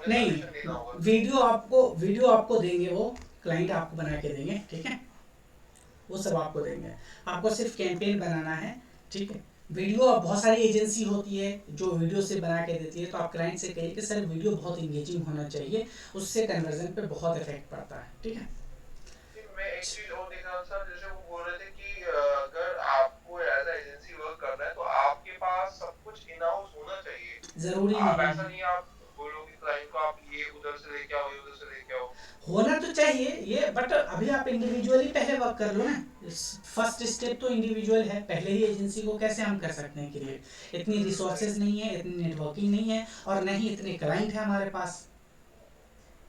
नहीं, परमिशन लेना होगा? वीडियो आपको देंगे, वो क्लाइंट आपको बना के देंगे, ठीक है, वो सब आपको देंगे। आपको सिर्फ कैंपेन बनाना है, ठीक है। वीडियो अब बहुत सारी एजेंसी होती है जो वीडियो से बना के देती है, तो आप क्लाइंट से कहिए कि सर वीडियो बहुत इंगेजिंग होना चाहिए, उससे कन्वर्जन पे बहुत इफेक्ट पड़ता है, ठीक है। मैं एक चीज और देख रहा था सर, जैसे वो बोल रहे थे कि अगर आपको एज एजेंसी वर्क करना है तो आपके पास सब कुछ इन हाउस होना चाहिए। ज़रूरी आप नहीं ऐसा है। नहीं आप बोलोगे क्लाइंट को आप ये उधर से लेके आओ, ये उधर से लेके आओ। होना तो चाहिए ये, बट अभी आप इंडिविजुअली पहले वर्क कर लो ना। फर्स्ट स्टेप तो इंडिविजुअल है, पहले ही एजेंसी को कैसे हम कर सकते हैं क्रिएट, इतनी रिसोर्सेज नहीं है, इतनी नेटवर्किंग नहीं है, और न ही इतने क्लाइंट है हमारे पास।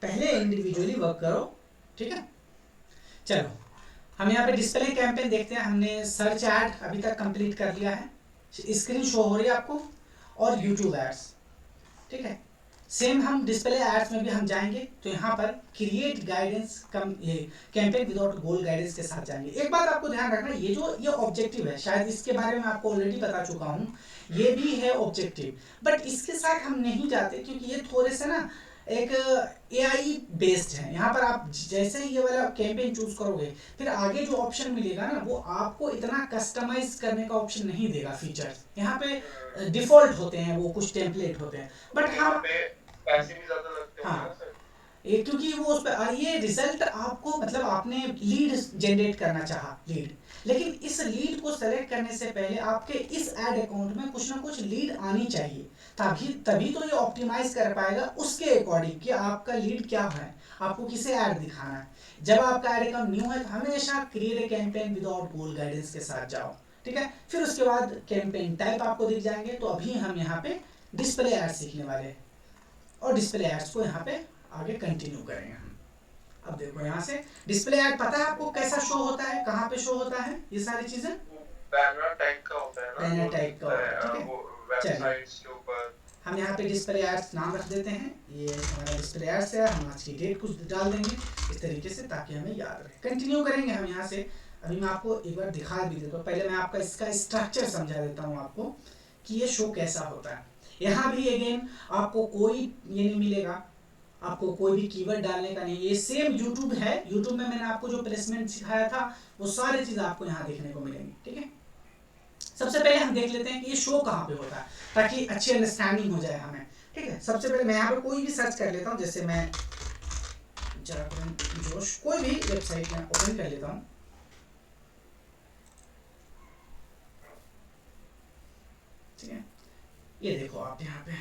पहले राइट इंडिविजुअली वर्क करो, ठीक है। चलो, हम यहाँ पे डिस्प्ले कैंपेन देखते हैं। हमने सर्च ऐड अभी तक कंप्लीट कर लिया है, स्क्रीन शो हो रही है आपको, और जी जी यूट्यूब सर। एड्स, ठीक है। सेम हम डिस्प्ले एड्स में भी हम जाएंगे, तो यहाँ पर क्रिएट गाइडेंस कम, ये कैंपेन विदाउट गोल गाइडेंस के साथ जाएंगे। एक बात आपको ध्यान रखना, ये ऑब्जेक्टिव है, शायद इसके बारे में आपको ऑलरेडी बता चुका हूँ, ये भी है ऑब्जेक्टिव, बट इसके साथ हम नहीं जाते क्योंकि ये थोड़े से ना एक एआई बेस्ड है। यहाँ पर आप जैसे ही ये वाला कैंपेन चूज करोगे, फिर आगे जो ऑप्शन मिलेगा ना, वो आपको इतना कस्टमाइज करने का ऑप्शन नहीं देगा। फीचर्स यहाँ पे डिफॉल्ट होते हैं, वो कुछ टेम्पलेट होते हैं, और बट यहाँ हाँ। पे पैसे भी ज्यादा लगते होंगे ना हाँ, सर? ये क्योंकि वो उस पर ये रिजल्ट आपको, मतलब आपने लीड जनरेट करना चाहा, लीड, लेकिन इस लीड को सेलेक्ट करने से पहले आपके इस एड अकाउंट में कुछ ना कुछ लीड आनी चाहिए, तभी तभी तो ये ऑप्टिमाइज कर पाएगा उसके अकॉर्डिंग कि आपका लीड क्या है, आपको किसे ऐड दिखाना है। जब आपका ऐड अकाउंट न्यू है तो हमेशा create a campaign without goal guidance के साथ जाओ, ठीक है। फिर उसके बाद कैंपेन टाइप आपको दिख जाएंगे। तो अभी हम यहाँ पे डिस्प्ले ऐड सीखने वाले हैं, और डिस्प्ले एड्स को यहाँ पे आगे कंटिन्यू करेंगे हम। अब देखो यहाँ से डिस्प्ले ऐड, पता है आपको कैसा शो होता है, कहाँ पे शो होता है ये सारी चीजें? वो बैनर टाइप का होता है ना बैनर जो टाइप का दिखता होता है, ठीक है है। वो चलिए, वेबसाइट्स के ऊपर। हम यहाँ पे डिस्प्ले एड्स नाम रख देते हैं, ये हमारा डिस्प्ले एड्स है। हम आज की डेट कुछ डाल देंगे इस तरीके से ताकि हमें याद रहे। कंटिन्यू करेंगे हम यहाँ से। अभी मैं आपको एक बार दिखा भी देता हूँ, पहले मैं आपका इसका स्ट्रक्चर समझा देता हूँ आपको कि ये शो कैसा होता है। यहाँ भी अगेन आपको कोई ये नहीं मिलेगा, आपको कोई भी कीवर्ड डालने का नहीं। ये सेम यूट्यूब है, यूट्यूब में मैंने आपको जो प्लेसमेंट सिखाया था वो सारी चीज़ आपको यहाँ देखने को मिलेंगी, ठीक है। सबसे पहले हम देख लेते हैं कि ये शो कहाँ पे होता है, ताकि अच्छी अंडरस्टैंडिंग हो जाए हमें, ठीक है। सबसे पहले मैं यहाँ पे कोई भी सर्च कर लेता हूँ, जैसे मैं जोश कोई भी वेबसाइट में ओपन कर लेता हूँ, ठीक है। ये देखो आप यहाँ पे,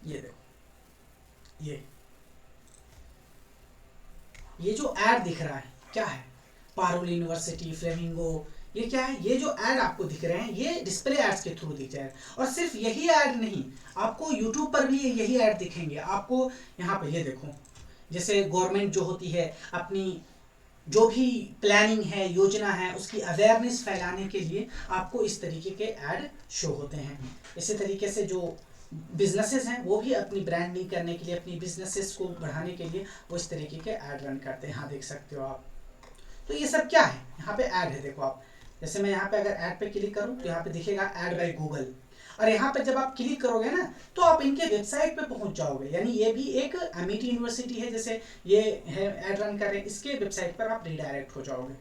ये देखो, ये जो ऐड दिख रहा है क्या है, पारुल यूनिवर्सिटी, फ्लेमिंगो, ये क्या है, ये जो ऐड आपको दिख रहे हैं ये डिस्प्ले एड्स के थ्रू दिख जाएगा। और सिर्फ यही ऐड नहीं, आपको यूट्यूब पर भी यही ऐड दिखेंगे आपको। यहाँ पे ये देखो, जैसे गवर्नमेंट जो होती है अपनी जो भी प्लानिंग है, योजना है, उसकी अवेयरनेस फैलाने के लिए आपको इस तरीके के ऐड शो होते हैं। इसी तरीके से जो बिजनेसेस हैं वो भी अपनी ब्रांडिंग करने के लिए, अपनी बिजनेसेस को बढ़ाने के लिए वो इस तरीके के ऐड रन करते हैं। यहाँ देख सकते हो आप। तो ये सब क्या है, यहाँ पे ऐड है, देखो आप। जैसे मैं यहाँ पे अगर ऐड पे क्लिक करूँ तो यहाँ पे दिखेगा ऐड बाय गूगल, और यहाँ पे जब आप क्लिक करोगे ना तो आप इनके वेबसाइट पे पहुंच जाओगे। यानी ये भी एक अमिटी यूनिवर्सिटी है, जैसे ये है ऐड रन कर रहे हैं, इसके वेबसाइट पर आप रिडायरेक्ट हो जाओगे।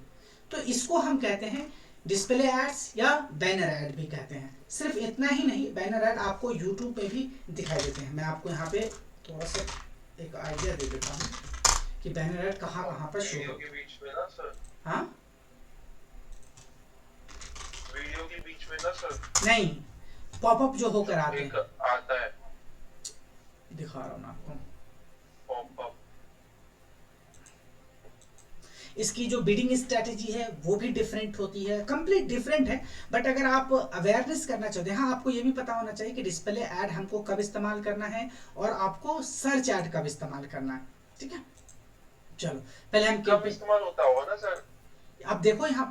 तो इसको हम कहते हैं डिस्प्ले एड्स या बैनर ऐड भी कहते हैं। सिर्फ इतना ही नहीं, बैनर ऐड आपको यूट्यूब पे भी दिखाई देते हैं। मैं आपको यहाँ पे थोड़ा सा एक आइडिया दे देता हूँ कि बैनर ऐड कहाँ कहाँ पर शो वीडियो होते के हैं। बीच में ना सर, हाँ, वीडियो के बीच में ना सर नहीं, पॉपअप जो होकर जो आते एक हैं, आता है दिखा रहा हूँ मैं आपको। पॉपअप। इसकी जो बिडिंग स्ट्रेटेजी है वो भी डिफरेंट होती है, कंप्लीट डिफरेंट है। बट अगर आप अवेयरनेस करना चाहते हैं, हाँ, आपको ये भी पता होना चाहिए कि डिस्प्ले ऐड हमको कब इस्तेमाल करना है और आपको सर्च ऐड कब इस्तेमाल करना है, ठीक है। चलो, पहले हम कब इस्तेमाल होता होगा ना सर? अब देखो यहाँ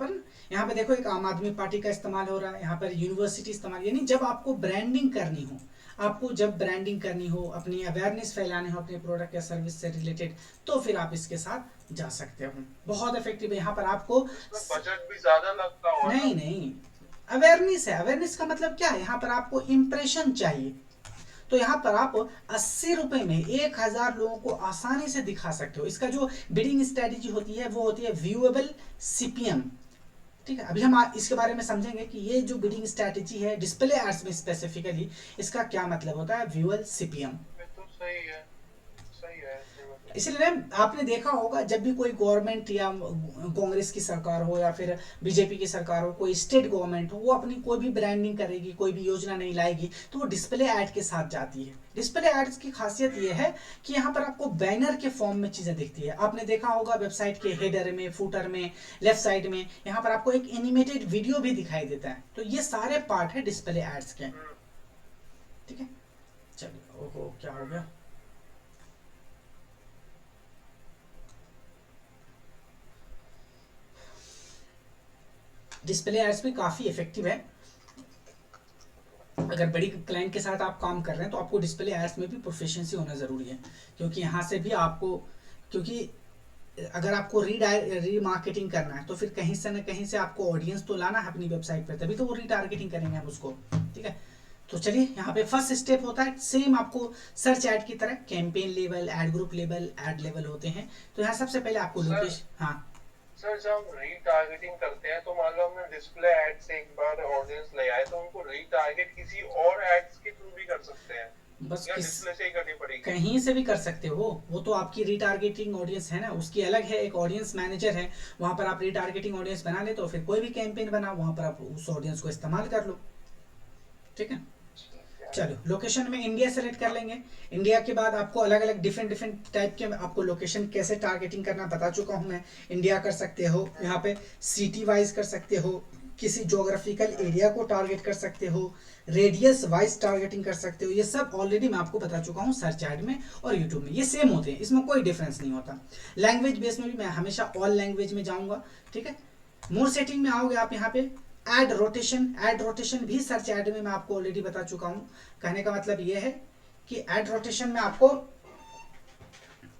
पे देखो, एक आम आदमी पार्टी का इस्तेमाल हो रहा है, यहाँ पर यूनिवर्सिटी इस्तेमाल। यानी जब आपको ब्रांडिंग करनी हो, आपको जब ब्रांडिंग करनी हो, अपनी अवेयरनेस फैलाने हो अपने प्रोडक्ट या सर्विस से रिलेटेड, तो फिर आप इसके साथ जा सकते हो। बहुत इफेक्टिव है। यहाँ पर आपको इसमें बजट भी ज्यादा लगता होगा नहीं ना? नहीं, अवेयरनेस है। अवेयरनेस का मतलब क्या है, यहाँ पर आपको इम्प्रेशन चाहिए। तो यहाँ पर आप 80 रुपए में 1000 लोगों को आसानी से दिखा सकते हो। इसका जो बिडिंग स्ट्रेटेजी होती है वो होती है व्यूएबल सीपीएम। ठीक है, अभी हम इसके बारे में समझेंगे कि ये जो बिडिंग स्ट्रेटेजी है डिस्प्ले एड्स में स्पेसिफिकली इसका क्या मतलब होता है, व्यूअल सीपीएम। तो सही है, सही है, सही मतलब। इसलिए आपने देखा होगा जब भी कोई गवर्नमेंट या कांग्रेस की सरकार हो या फिर बीजेपी की सरकार हो, कोई स्टेट गवर्नमेंट हो, वो अपनी कोई भी ब्रांडिंग करेगी, कोई भी योजना नहीं लाएगी तो वो डिस्प्ले ऐड के साथ जाती है। डिस्प्ले एड्स की खासियत ये है कि यहाँ पर आपको बैनर के फॉर्म में चीजें दिखती है। आपने देखा होगा वेबसाइट के हेडर में, फुटर में, लेफ्ट साइड में यहाँ पर आपको एक एनिमेटेड वीडियो भी दिखाई देता है। तो ये सारे पार्ट है डिस्प्ले एड्स के। ठीक है, चलिए, ओहो क्या हो गया। डिस्प्ले एड्स भी काफ़ी इफेक्टिव है। अगर बड़ी क्लाइंट के साथ आप काम कर रहे हैं तो आपको डिस्प्ले एड्स में भी प्रोफिशिएंसी होना ज़रूरी है, क्योंकि यहाँ से भी आपको, क्योंकि अगर आपको रीमार्केटिंग करना है तो फिर कहीं से ना कहीं से आपको ऑडियंस तो लाना है अपनी वेबसाइट पर, तभी तो वो रीटारगेटिंग करेंगे हम उसको। ठीक है, तो चलिए यहाँ पे फर्स्ट स्टेप होता है सेम आपको सर्च ऐड की तरह campaign level, add group level, add level होते हैं। तो यहाँ सबसे पहले आपको लोकेशन, हाँ सर जब हम रीटारगेटिंग करते हैं तो मान लो हमने डिस्प्ले एड से एक बार ऑडियंस ले आए तो उनको रीटारगेट किसी और एड्स के थ्रू भी कर सकते हैं, बस या डिस्प्ले से ही करनी पड़ेगी? कहीं से भी कर सकते हो, वो तो आपकी रीटारगेटिंग ऑडियंस है ना, उसकी अलग है, एक ऑडियंस मैनेजर है, वहां पर आप रीटारगेटिंग ऑडियंस बना ले तो फिर कोई भी कैंपेन बनाओ वहां पर आप उस ऑडियंस को इस्तेमाल कर लो। ठीक है, चलो लोकेशन में इंडिया सेलेक्ट कर लेंगे। इंडिया के बाद आपको अलग अलग डिफरेंट टाइप के आपको लोकेशन कैसे टारगेटिंग करना बता चुका हूं मैं। इंडिया कर सकते हो, यहाँ पे सिटी वाइज कर सकते हो, किसी जोग्राफिकल एरिया को टारगेट कर सकते हो, रेडियस वाइज टारगेटिंग कर सकते हो। ये सब ऑलरेडी मैं आपको बता चुका हूँ सर्च ऐड में और यूट्यूब में, ये सेम होते हैं, इसमें कोई डिफरेंस नहीं होता। लैंग्वेज बेस में भी मैं हमेशा ऑल लैंग्वेज में जाऊँगा। ठीक है, मोर सेटिंग में आओगे आप यहाँ पे ऐड रोटेशन भी सर्च ऐड में मैं आपको ऑलरेडी बता चुका हूँ। कहने का मतलब ये है कि ऐड रोटेशन में आपको,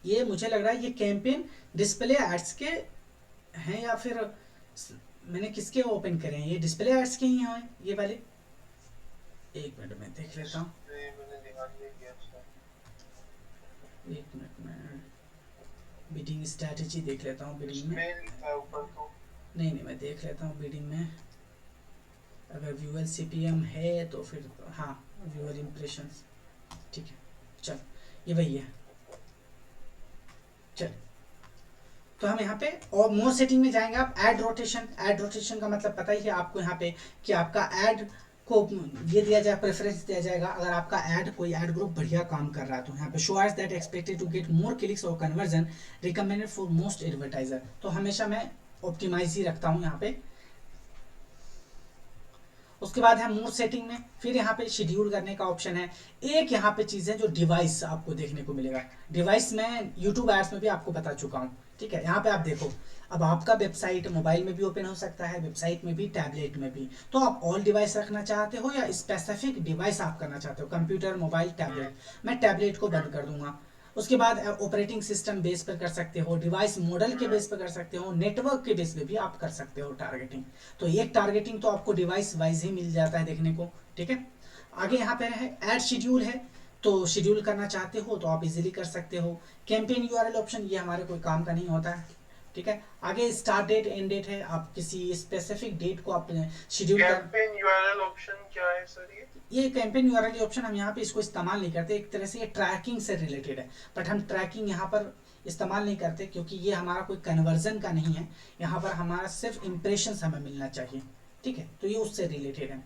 ये मुझे लग रहा है ये कैंपेन डिस्प्ले एड्स के हैं या फिर मैंने किसके ओपन करे हैं, ये डिस्प्ले एड्स के ही हैं ये वाले। एक मिनट में देख लेता हूँ, एक मिनट में बिडिंग स्ट्रैटेजी देख लेता हूँ। बिडिंग में नहीं, मैं देख लेता हूँ बिडिंग में। अगर व्यूअल सीपीएम है तो फिर हाँ व्यूअल इंप्रेशंस। ठीक है, चल ये वही है। चल तो हम यहाँ पे और मोर सेटिंग में जाएंगे। आप ऐड रोटेशन का मतलब पता ही है आपको यहाँ पे कि आपका ऐड को ये दिया जाए, प्रेफरेंस दिया जाएगा अगर आपका ऐड कोई ऐड ग्रुप बढ़िया काम कर रहा है तो यहाँ पे show ads that expected to get more clicks और conversion recommended for most advertiser. तो हमेशा मैं ऑप्टिमाइज ही रखता हूँ यहाँ पे। उसके बाद है मोर सेटिंग में, फिर यहाँ पे शेड्यूल करने का ऑप्शन है। एक यहाँ पे चीज़ है जो डिवाइस आपको देखने को मिलेगा। डिवाइस मैं यूट्यूब एड्स में भी आपको बता चुका हूँ। ठीक है, यहाँ पे आप देखो, अब आपका वेबसाइट मोबाइल में भी ओपन हो सकता है, वेबसाइट में भी, टैबलेट में भी। तो आप ऑल डिवाइस रखना चाहते हो या स्पेसिफिक डिवाइस आप करना चाहते हो, कंप्यूटर, मोबाइल, टैबलेट। मैं टैबलेट को बंद कर दूंगा। उसके बाद ऑपरेटिंग सिस्टम बेस पर कर सकते हो, डिवाइस मॉडल के बेस पर कर सकते हो, नेटवर्क के बेस पे भी आप कर सकते हो टारगेटिंग। तो एक टारगेटिंग तो आपको डिवाइस वाइज ही मिल जाता है देखने को। ठीक है, आगे यहाँ पे है ऐड शेड्यूल है, तो शेड्यूल करना चाहते हो तो आप इजीली कर सकते हो। कैंपेन यूआरएल ऑप्शन, ये हमारे कोई काम का नहीं होता है। ठीक है, आगे स्टार्ट डेट, एंड डेट है, आप किसी स्पेसिफिक डेट को आप शेड्यूल कर। कैंपेन यूआरएल ऑप्शन क्या है सर? ये कैंपेन यूआरएल ऑप्शन हम यहाँ पे इसको इस्तेमाल नहीं करते, एक तरह से ये ट्रैकिंग से रिलेटेड है, बट हम ट्रैकिंग यहाँ पर इस्तेमाल नहीं करते क्योंकि ये हमारा कोई कन्वर्जन का नहीं है। यहाँ पर हमारा सिर्फ इंप्रेशन हमें मिलना चाहिए। ठीक है, तो ये उससे रिलेटेड है।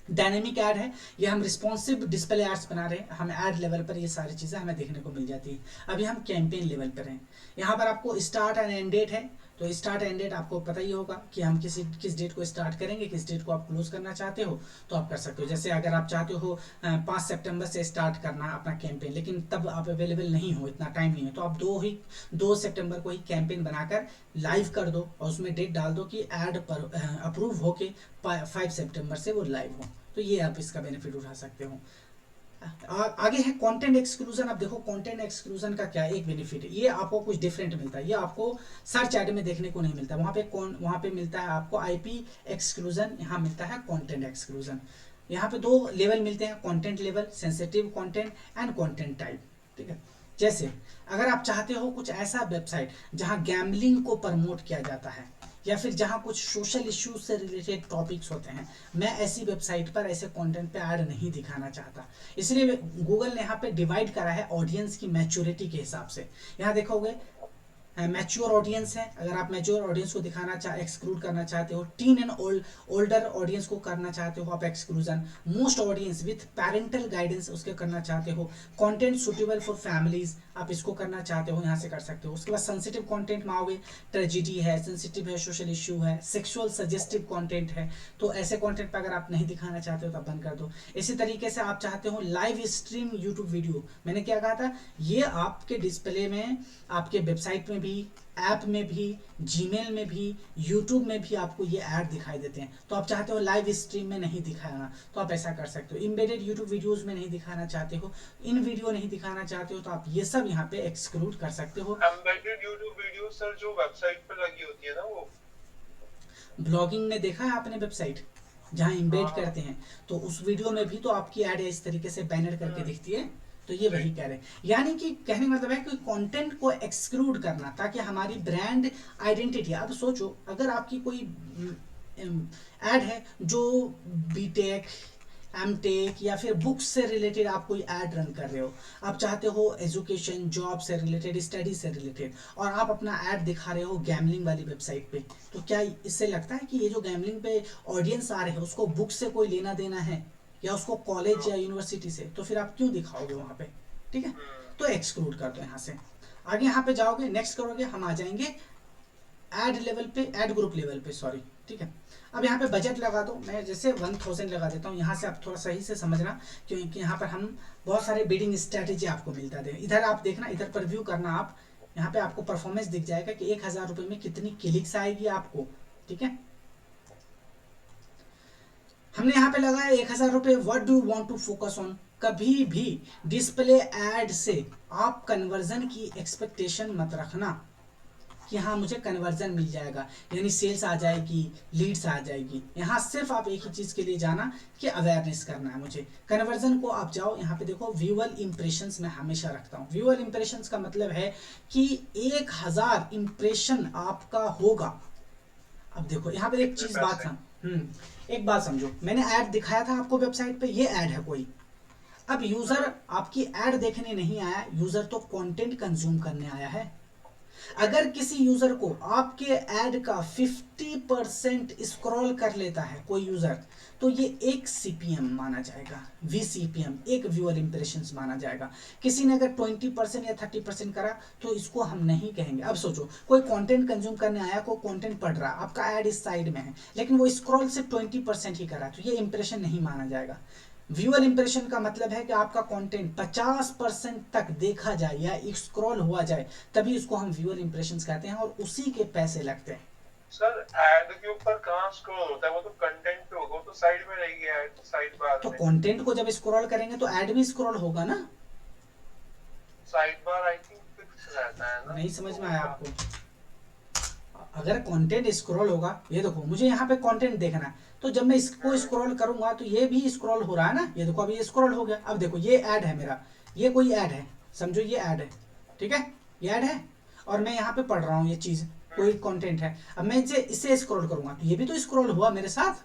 डायनेमिक ऐड है, ये हम रिस्पॉन्सिव डिस्प्ले एड्स बना रहे हैं, हम ऐड लेवल पर ये सारी चीज़ें हमें देखने को मिल जाती है। अभी हम कैंपेन लेवल पर हैं। यहाँ पर आपको स्टार्ट एंड एंड डेट है, तो स्टार्ट एंड डेट आपको पता ही होगा कि हम किस डेट को स्टार्ट करेंगे, किस डेट को आप क्लोज करना चाहते हो तो आप कर सकते हो। जैसे अगर आप चाहते हो 5 सितंबर से स्टार्ट करना अपना कैंपेन, लेकिन तब आप अवेलेबल नहीं हो, इतना टाइम नहीं है, तो आप 2 सितंबर को ही कैंपेन बनाकर लाइव कर दो और उसमें डेट डाल दो कि ऐड पर अप्रूव होके 5 सितंबर से वो लाइव हो। तो ये आप इसका बेनिफिट उठा सकते हो। आगे है कंटेंट एक्सक्लूजन। अब देखो कंटेंट एक्सक्लूजन का क्या एक बेनिफिट है, ये आपको कुछ डिफरेंट मिलता है, ये आपको सर्च ऐड में देखने को नहीं मिलता। वहाँ पे मिलता है आपको आईपी एक्सक्लूजन, यहाँ मिलता है कंटेंट एक्सक्लूजन। यहाँ पे दो लेवल मिलते हैं, content level, sensitive content and content type. ठीक है, जैसे अगर आप चाहते हो कुछ ऐसा वेबसाइट जहाँ गैम्बलिंग को प्रमोट किया जाता है या फिर जहाँ कुछ सोशल इश्यूज से रिलेटेड टॉपिक्स होते हैं, मैं ऐसी वेबसाइट पर ऐसे कंटेंट पे ऐड नहीं दिखाना चाहता। इसलिए गूगल ने यहाँ पे डिवाइड करा है ऑडियंस की मैच्योरिटी के हिसाब से। यहाँ देखोगे मैच्योर ऑडियंस है, अगर आप मैच्योर ऑडियंस को दिखाना एक्सक्लूड करना चाहते हो, टीन एंड ओल्डर ऑडियंस को करना चाहते हो आप exclusion, most audience with parental guidance उसके करना चाहते हो, कंटेंट सुटेबल फॉर फैमिलीज आप इसको करना चाहते हो, यहाँ से कर सकते हो। उसके बाद सेंसिटिव कंटेंट में आओगे, ट्रेजिडी है, सेंसिटिव है, सोशल इश्यू है, सेक्सुअल सजेस्टिव कंटेंट है, तो ऐसे कंटेंट पर अगर आप नहीं दिखाना चाहते हो तो बंद कर दो। इसी तरीके से आप चाहते हो लाइव स्ट्रीम यूट्यूब वीडियो, मैंने क्या कहा था, ये आपके डिस्प्ले में, आपके वेबसाइट में भी, ऐप में भी, जीमेल में भी, यूट्यूब में भी आपको ये ऐड दिखाई देते हैं। तो आप चाहते हो लाइव स्ट्रीम में नहीं दिखाना तो आप ऐसा कर सकते हो। एम्बेडेड यूट्यूब वीडियोस में नहीं दिखाना चाहते हो, इन वीडियो नहीं दिखाना चाहते हो, तो आप ये सब यहाँ पे एक्सक्लूड कर सकते हो। एम्बेडेड यूट्यूब वीडियो सर जो वेबसाइट पे लगी होती है ना, वो ब्लॉगिंग में देखा है आपने वेबसाइट जहाँ एम्बेड करते हैं, तो उस वीडियो में भी तो आपकी ऐड इस तरीके से बैनर करके दिखती है, तो ये वही कह रहे हैं। यानी कि कहने का मतलब है कि कंटेंट को एक्सक्लूड करना ताकि हमारी ब्रांड आइडेंटिटी। अब सोचो अगर आपकी कोई ऐड है जो बीटेक, एमटेक या फिर बुक्स से रिलेटेड आप कोई ऐड रन कर रहे हो, आप चाहते हो एजुकेशन, जॉब से रिलेटेड, स्टडी से रिलेटेड, और आप अपना ऐड दिखा रहे हो गैमलिंग वाली वेबसाइट पे, तो क्या इससे लगता है कि ये जो गैमलिंग पे ऑडियंस आ रहे हैं उसको बुक से कोई लेना देना है या उसको कॉलेज या यूनिवर्सिटी से, तो फिर आप क्यों दिखाओगे वहाँ पे? ठीक है, तो एक्सक्लूड कर दो यहाँ से। आगे यहाँ पे जाओगे, नेक्स्ट करोगे, हम आ जाएंगे ऐड लेवल पे, ऐड ग्रुप लेवल पे, सॉरी। ठीक है, अब यहाँ पे बजट लगा दो, मैं जैसे 1000 लगा देता हूँ, यहाँ से आप थोड़ा सही से समझना, क्योंकि यहाँ पर हम बहुत सारे बिडिंग स्ट्रेटेजी आपको मिलता है। इधर आप देखना, इधर पर व्यू करना आप, यहाँ पे आपको परफॉर्मेंस दिख जाएगा कि 1000 रुपये में कितनी क्लिक्स आएगी आपको। ठीक है, हमने यहाँ पे लगाया 1000 रुपये। What do you want to focus on? कभी भी डिस्प्ले ऐड से आप कन्वर्जन की एक्सपेक्टेशन मत रखना कि हाँ मुझे कन्वर्जन मिल जाएगा, यानी सेल्स आ जाएगी, लीड्स आ जाएगी। यहाँ सिर्फ आप एक ही चीज़ के लिए जाना कि अवेयरनेस करना है मुझे। कन्वर्जन को आप जाओ, यहाँ पे देखो व्यूअल इंप्रेशंस मैं हमेशा रखता हूँ। व्यूअल इंप्रेशंस का मतलब है कि 1000 इंप्रेशन आपका होगा। अब देखो यहाँ पे एक चीज बात एक बात समझो, मैंने ऐड दिखाया था आपको वेबसाइट पे, ये ऐड है कोई, अब यूजर आपकी ऐड देखने नहीं आया, यूजर तो कंटेंट कंज्यूम करने आया है। अगर किसी यूजर को आपके ऐड का 50% स्क्रॉल कर लेता है कोई यूजर, तो ये एक सीपीएम माना जाएगा, वीसीपीएम, एक व्यूअर इंप्रेशंस माना जाएगा। किसी ने अगर 20% या 30% करा तो इसको हम नहीं कहेंगे। अब सोचो कोई कंटेंट कंज्यूम करने आया, कोई कंटेंट पढ़ रहा, आपका ऐड इस साइड में है, लेकिन वो स्क्रॉल सिर्फ 20% ही करा, तो ये इंप्रेशन नहीं माना जाएगा। व्यूअर इंप्रेशन का मतलब है कि आपका कंटेंट 50% तक देखा जाए या स्क्रॉल हुआ जाए, तभी उसको हम व्यूअर इंप्रेशंस कहते हैं, और उसी के पैसे लगते हैं। सर ऐड के ऊपर कहाँ स्क्रॉल होता है? वो तो कंटेंट पे होगा, वो तो साइड में रहेगी ऐड, तो साइड बार तो में। कंटेंट को जब स्क्रॉल करेंगे तो ऐड भी स्क्रॉल होगा ना। Side bar I think fix रहता है ना। नहीं समझ में आया आपको? अगर कंटेंट स्क्रॉल होगा, ये देखो मुझे यहाँ पे कंटेंट देखना है, तो जब मैं इसको स्क्रॉल करूंगा तो ये भी स्क्रॉल हो रहा है ना, ये देखो अभी ये स्क्रॉल हो गया। अब देखो ये ऐड है मेरा, ये कोई ऐड है, समझो ये ऐड है, ठीक है, ये ऐड है, और मैं यहाँ पे पढ़ रहा हूँ ये चीज, कोई कंटेंट है। अब मैं इसे स्क्रॉल करूंगा तो ये भी तो स्क्रॉल हुआ मेरे साथ।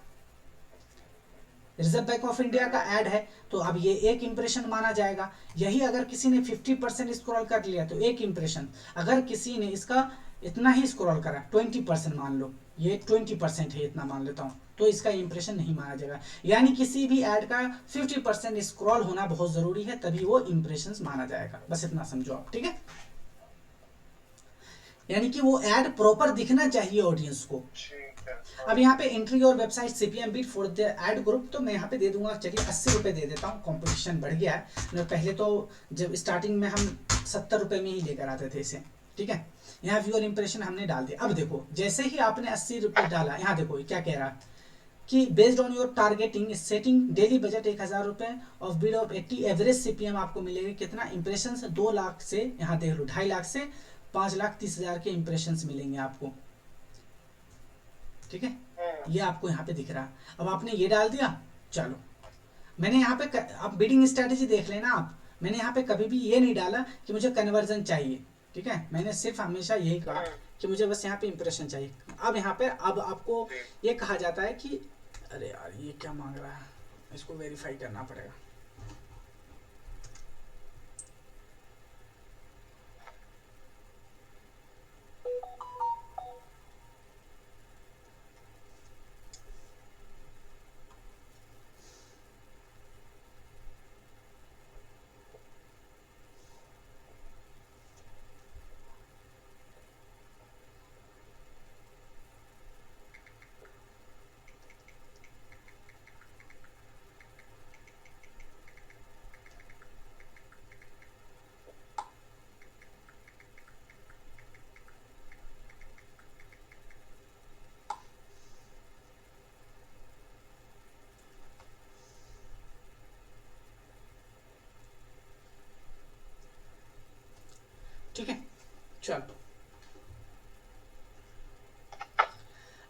रिजर्व बैंक ऑफ इंडिया का ऐड है, तो अब ये एक इंप्रेशन माना जाएगा। यही अगर किसी ने 50% स्क्रॉल कर लिया तो एक इंप्रेशन, अगर किसी ने इसका इतना ही स्क्रॉल करा 20% मान लो, ये 20% है इतना मान लेता हूँ, तो इसका इंप्रेशन नहीं माना जाएगा। यानी किसी भी ऐड का 50% स्क्रॉल होना बहुत जरूरी है, तभी वो इंप्रेशन माना जाएगा। बस इतना समझो आप, ठीक है। यानी कि वो ऐड प्रॉपर दिखना चाहिए ऑडियंस को। अब यहाँ पे एंट्री और website CPM bit for the add group, तो मैं यहाँ पे दे दूंगा, चलिए 80 रुपये दे देता हूँ, कंपटीशन बढ़ गया है। पहले तो जब स्टार्टिंग में हम 70 रुपये में ही लेकर आते थे इसे, ठीक है। यहाँ व्यूअर इंप्रेशन हमने डाल दिया। अब देखो जैसे ही आपने 80 रुपये डाला, यहाँ देखो क्या कह रहा है कि based on your targeting setting daily budget 1000 रुपये of bid of 80, average CPM आपको मिलेगा कितना? इंप्रेशन 2 लाख से, यहाँ देख लो 2.5 लाख से 5,30,000 के इंप्रेशंस मिलेंगे आपको, ठीक है। ये आपको यहाँ पे दिख रहा है। अब आपने ये डाल दिया, चलो मैंने यहाँ पे आप बिडिंग स्ट्रैटेजी देख लेना आप, मैंने यहाँ पे कभी भी ये नहीं डाला कि मुझे कन्वर्जन चाहिए, ठीक है, मैंने सिर्फ हमेशा यही कहा कि मुझे बस यहाँ पे इंप्रेशन चाहिए। अब यहाँ पे अब आपको ये कहा जाता है कि अरे यार ये क्या मांग रहा है, इसको वेरीफाई करना पड़ेगा। ठीक है, चलो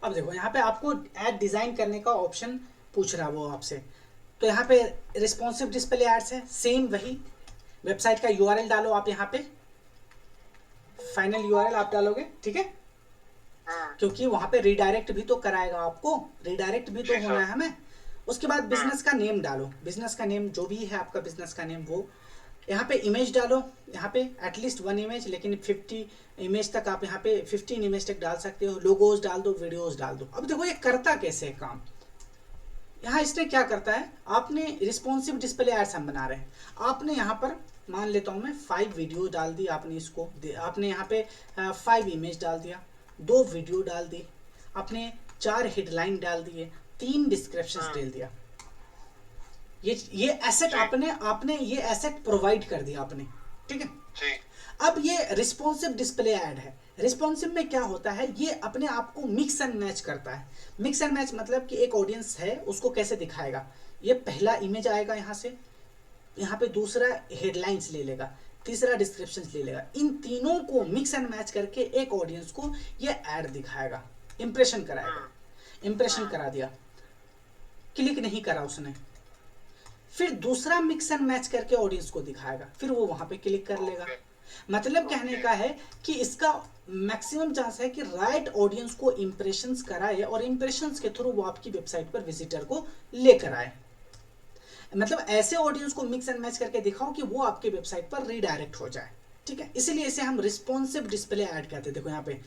अब देखो यहाँ पे आपको ऐड डिजाइन करने का ऑप्शन पूछ रहा है वो आपसे, तो यहाँ पे रिस्पॉन्सिव डिस्प्ले एड्स है, सेम वही वेबसाइट का यूआरएल डालो आप यहाँ पे, फाइनल यूआरएल आप डालोगे, ठीक है, क्योंकि वहां पे रिडायरेक्ट भी तो कराएगा आपको, रिडायरेक्ट भी तो होना है हमें। उसके बाद बिजनेस का नेम डालो, बिजनेस का नेम जो भी है आपका बिजनेस का नेम वो, यहाँ पे इमेज डालो, यहाँ पे एटलीस्ट 1 इमेज, लेकिन 50 इमेज तक आप यहाँ पे 15 इमेज तक डाल सकते हो, लोगोज डाल दो, वीडियोस डाल दो। अब देखो ये करता कैसे है काम, यहाँ इसने क्या करता है, आपने रिस्पॉन्सिव डिस्प्ले एड्स हम बना रहे हैं, आपने यहाँ पर मान लेता हूँ मैं 5 वीडियो डाल दी आपने, इसको आपने यहाँ पे 5 इमेज डाल दिया, 2 वीडियो डाल दी आपने, 4 हेडलाइन डाल दिए, 3 डिस्क्रिप्शन डाल दिया, ये एसेट आपने ये एसेट प्रोवाइड कर दिया आपने, ठीक है। अब ये रिस्पॉन्सिव डिस्प्ले ऐड है, रिस्पॉन्सिव में क्या होता है, ये अपने आप को मिक्स एंड मैच करता है। मिक्स एंड मैच मतलब कि एक ऑडियंस है उसको कैसे दिखाएगा, ये पहला इमेज आएगा यहाँ से, यहाँ पे दूसरा हेडलाइंस ले लेगा, तीसरा डिस्क्रिप्शन ले लेगा, इन तीनों को मिक्स एंड मैच करके एक ऑडियंस को ये ऐड दिखाएगा, इंप्रेशन कराएगा, इंप्रेशन करा दिया, क्लिक नहीं करा उसने, फिर दूसरा मिक्स एंड मैच करके ऑडियंस को दिखाएगा, फिर वो वहां पे क्लिक कर लेगा। मतलब कहने का है कि इसका मैक्सिमम चांस है कि राइट ऑडियंस को इंप्रेशंस कराए और इंप्रेशंस के थ्रू वो आपकी वेबसाइट पर विजिटर को लेकर आए। मतलब ऐसे ऑडियंस को मिक्स एंड मैच करके दिखाओ कि वो आपके वेबसाइट पर रीडायरेक्ट हो जाए, ठीक है, इसीलिए इसे हम रिस्पॉन्सिव डिस्प्ले ऐड कहते हैं। देखो यहाँ पे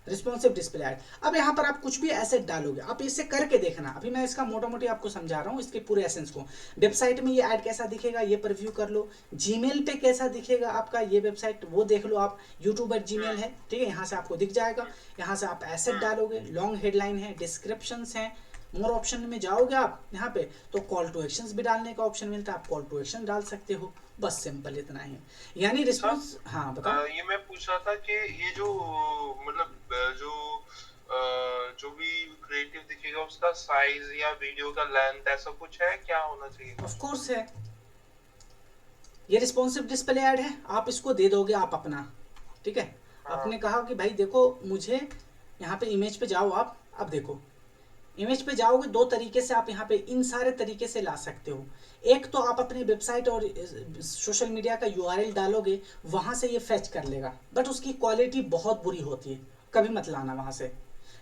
रिस्पॉन्सिव डिस्प्ले ऐड। अब यहाँ पर आप कुछ भी एसेट डालोगे, आप इसे करके देखना, अभी मैं इसका मोटा मोटी आपको समझा रहा हूँ इसके पूरे एसेंस को। वेबसाइट में ये ऐड कैसा दिखेगा ये प्रीव्यू कर लो, जीमेल पे कैसा दिखेगा आपका ये वेबसाइट वो देख लो आप, यूट्यूबर है, ठीक है, यहाँ से आपको दिख जाएगा। यहाँ से आप एसेट डालोगे, लॉन्ग हेडलाइन है, डिस्क्रिप्शन है, मोर ऑप्शन में जाओगे आप यहाँ पे तो कॉल टू एक्शंस भी डालने का ऑप्शन मिलता है, आप कॉल टू एक्शन डाल सकते हो, बस सिंपल इतना ही है। यानी रिस्पॉन्स, हाँ बताओ। ये मैं पूछ रहा था कि ये जो मतलब जो भी क्रिएटिव दिखेगा उसका साइज या वीडियो का लेंथ ऐसा कुछ है, क्या होना चाहिए? ऑफ कोर्स है, ये रिस्पॉन्सिव डिस्प्ले ऐड है, आप इसको दे दोगे आप अपना, ठीक है। आपने कहा कि भाई देखो मुझे यहाँ पे इमेज पे जाओ आप, अब देखो इमेज पे जाओगे, 2 तरीके से आप यहाँ पे इन सारे तरीके से ला सकते हो। एक तो आप अपनी वेबसाइट और सोशल मीडिया का यूआरएल डालोगे, वहां से ये फेच कर लेगा, बट उसकी क्वालिटी बहुत बुरी होती है, कभी मत लाना वहां से।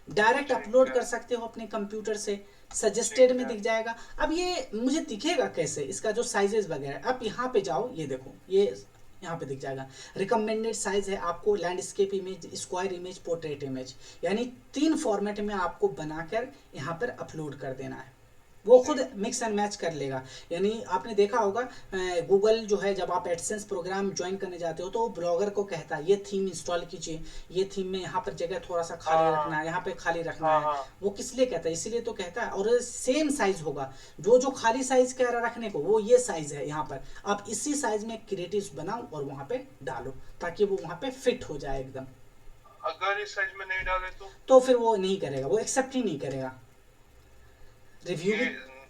डायरेक्ट अपलोड कर सकते हो अपने कंप्यूटर से, सजेस्टेड में दिख जाएगा। अब ये मुझे दिखेगा कैसे, इसका जो साइजेस वगैरह, अब यहाँ पे जाओ, ये देखो ये यहाँ पे दिख जाएगा, रिकमेंडेड साइज है आपको, landscape image, square image, portrait image, यानी 3 फॉर्मेट में आपको बनाकर यहाँ पर अपलोड कर देना है, वो खुद मिक्स एंड मैच कर लेगा। यानी आपने देखा होगा गूगल जो है, जब आप एडसेंस प्रोग्राम ज्वाइन करने जाते हो तो वो ब्लॉगर को कहता है ये थीम इंस्टॉल कीजिए, ये थीम में यहाँ पर जगह थोड़ा सा खाली रखना है, यहाँ पे खाली रखना है, वो किस लिए कहता है, इसीलिए तो कहता है। और सेम साइज होगा, जो जो खाली साइज कह रहा रखने को वो ये साइज है, यहाँ पर आप इसी साइज में क्रिएटिव्स बनाओ और वहाँ पे डालो ताकि वो वहाँ पे फिट हो जाए एकदम। अगर इस साइज में नहीं डाले तो फिर वो नहीं करेगा, वो एक्सेप्ट ही नहीं करेगा,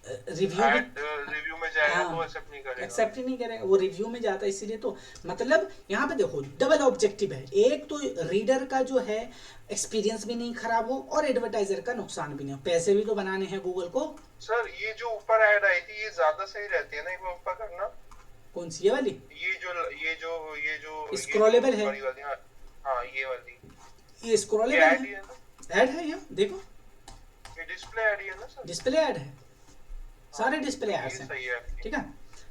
रिव्यू भी, ऐड रिव्यू में जाएगा तो हाँ एक्सेप्ट नहीं करेगा। एक्सेप्ट ही नहीं करेगा, वो रिव्यू में जाता है इसीलिए। तो मतलब यहाँ पे देखो डबल ऑब्जेक्टिव है, एक तो रीडर का जो है एक्सपीरियंस भी नहीं खराब हो और एडवर्टाइजर का नुकसान भी नहीं हो, पैसे भी तो बनाने हैं गूगल को। सर ये जो ऊपर ऐड आई थी ये ज्यादा सही रहती है ना एक बार ऊपर करना? कौन सी, ये वाली? ये जो स्क्रॉलेबल है, बड़ी वाली, हाँ हाँ ये वाली, ये ये स्क्रॉलेबल ऐड है, ही है ना? ऐड है ये देखो, ये डिस्प्ले ऐड ही है ना सर? डिस्प्ले ऐड है, हाँ सारे डिस्प्ले तो ये एड्स हैं। सही है। ठीक है,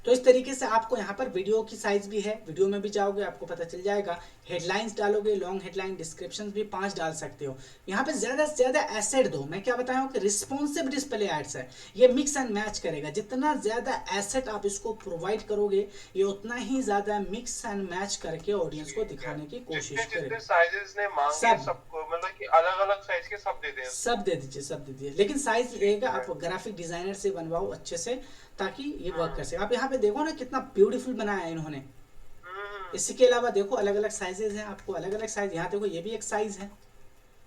तो इस तरीके से आपको यहाँ पर वीडियो की साइज भी है, वीडियो में भी जाओगे आपको पता चल जाएगा। हेडलाइंस डालोगे, लॉन्ग हेडलाइन, डिस्क्रिप्शन भी 5 डाल सकते हो। यहाँ पे ज़्यादा से ज़्यादा एसेट दो, मैं क्या बताया हूँ कि रिस्पॉन्सिव डिस्प्ले एड्स है, ये मिक्स एंड मैच करेगा। जितना ज़्यादा एसेट आप इसको प्रोवाइड करोगे ये उतना ही ज़्यादा मिक्स एंड मैच करके ऑडियंस को ठीक है, दिखाने की कोशिश जितने जितने करेगा। साइजेस ने मांगे सब सबको, मतलब कि अलग अलग साइज के सब दे दें। सब दे दीजिए, सब दे दीजिए, लेकिन साइज रहेगा, है। आप ग्राफिक डिजाइनर से बनवाओ अच्छे से ताकि ये वर्क कर सके। आप यहाँ पे देखो ना कितना ब्यूटीफुल बनाया है इन्होंने। हम्म, इसके अलावा देखो अलग अलग साइजेज हैं, आपको अलग अलग साइज, यहाँ देखो ये भी एक साइज है,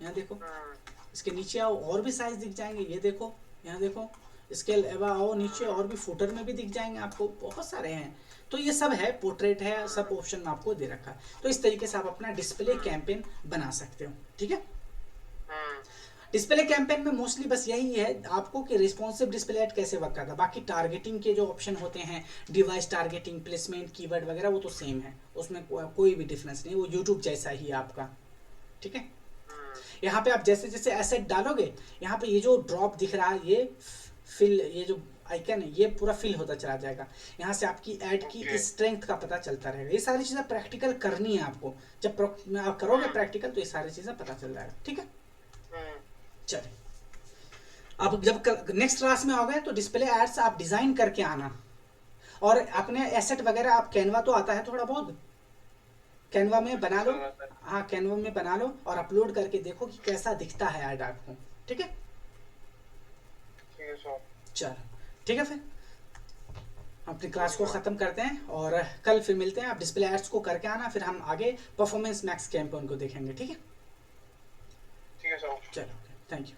यहाँ देखो, इसके नीचे आओ और भी साइज दिख जाएंगे, ये देखो, यहाँ देखो, इसके अलावा आओ नीचे और भी फुटर में भी दिख जाएंगे आपको, बहुत सारे हैं। तो ये सब है, पोर्ट्रेट है, सब ऑप्शन में आपको दे रखा है। तो इस तरीके से आप अपना डिस्प्ले कैंपेन बना सकते हो। ठीक है, डिस्प्ले कैंपेन में मोस्टली बस यही है आपको कि रिस्पॉन्सिव डिस्प्ले ऐड कैसे वर्क करता है। बाकी टारगेटिंग के जो ऑप्शन होते हैं, डिवाइस टारगेटिंग, प्लेसमेंट, कीवर्ड वगैरह, वो तो सेम है, उसमें कोई भी डिफरेंस नहीं, वो यूट्यूब जैसा ही है आपका। ठीक है, यहाँ पे आप जैसे जैसे एसेट डालोगे, यहाँ पे ये जो ड्रॉप दिख रहा है, ये फिल, ये जो आइकन है ये पूरा फिल होता चला जाएगा। यहाँ से आपकी ऐड की स्ट्रेंथ का पता चलता रहेगा। ये सारी चीज़ें प्रैक्टिकल करनी है आपको, जब आप करोगे प्रैक्टिकल तो ये सारी चीज़ें पता चल जाएगा। ठीक है, चलिए अब जब नेक्स्ट क्लास में आओगे तो डिस्प्ले एड्स आप डिज़ाइन करके आना, और अपने एसेट वगैरह आप कैनवा तो आता है थोड़ा बहुत, कैनवा में बना लो, हाँ कैनवा में बना लो और अपलोड करके देखो कि कैसा दिखता है ऐड आपको। ठीक है, चलो ठीक है, फिर अपनी क्लास को ख़त्म करते हैं और कल फिर मिलते हैं। आप डिस्प्ले एड्स को करके आना, फिर हम आगे परफॉर्मेंस मैक्स कैंपेन को देखेंगे। ठीक है, ठीक है सर, चलो थैंक यू।